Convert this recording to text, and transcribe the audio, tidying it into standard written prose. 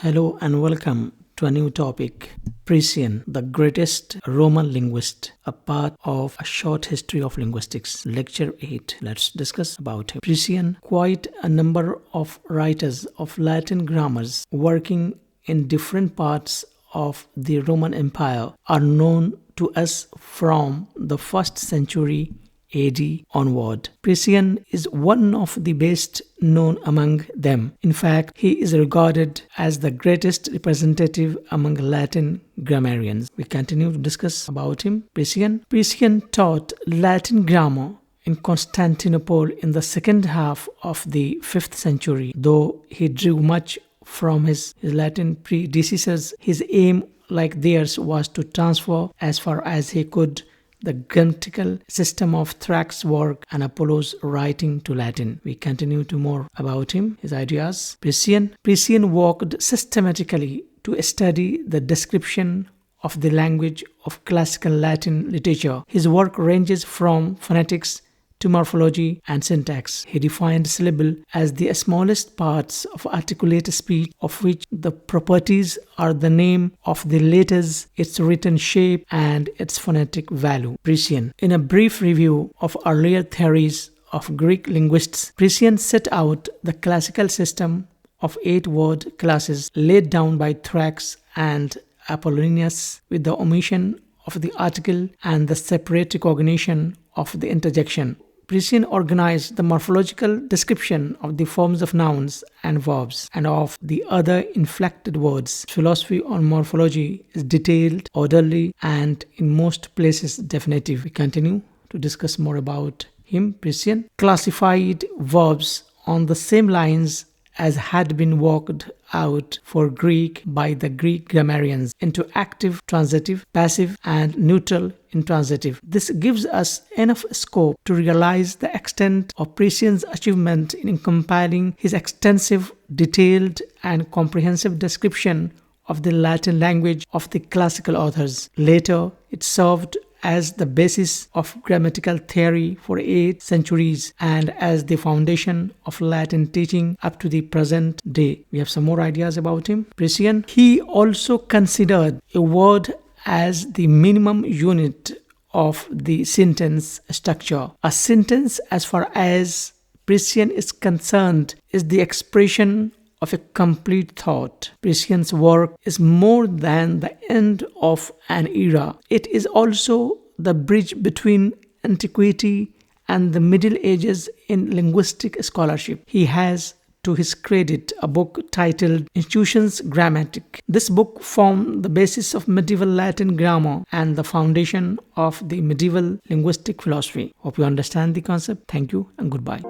Hello and welcome to a new topic. Priscian, the greatest Roman linguist, a part of a short history of linguistics. Lecture 8. Let's discuss about him. Priscian, quite a number of writers of Latin grammars working in different parts of the Roman Empire are known to us from the 1st century AD onward. Priscian is one of the best known among them. In fact, he is regarded as the greatest representative among Latin grammarians. We continue to discuss about him. Priscian taught Latin grammar in Constantinople in the second half of the 5th century. Though he drew much from his Latin predecessors, his aim, like theirs, was to transfer as far as he could the grammatical system of Thrax's work and Apollo's writing to Latin. We continue to more about him, his ideas. Priscian worked systematically to study the description of the language of classical Latin literature. His work ranges from phonetics to morphology and syntax. He defined syllable as the smallest parts of articulate speech, of which the properties are the name of the letters, its written shape, and its phonetic value. Priscian. In a brief review of earlier theories of Greek linguists, Priscian set out the classical system of 8 word classes laid down by Thrax and Apollonius, with the omission of the article and the separate recognition of the interjection. Priscian organized the morphological description of the forms of nouns and verbs and of the other inflected words. Philosophy on morphology is detailed, orderly, and in most places definitive. We continue to discuss more about him. Priscian classified verbs on the same lines as had been worked out for Greek by the Greek grammarians into active, transitive, passive, and neutral intransitive. This gives us enough scope to realize the extent of Priscian's achievement in compiling his extensive, detailed, and comprehensive description of the Latin language of the classical authors. Later, it served as the basis of grammatical theory for 8 centuries and as the foundation of Latin teaching up to the present day. We have some more ideas about him. Priscian. He also considered a word as the minimum unit of the sentence structure. A sentence, as far as Priscian is concerned, is the expression of a complete thought. Priscian's work is more than the end of an era. It is also the bridge between antiquity and the Middle Ages in linguistic scholarship. He has, to his credit, a book titled Institutiones Grammaticae. This book formed the basis of medieval Latin grammar and the foundation of the medieval linguistic philosophy. Hope you understand the concept. Thank you and goodbye.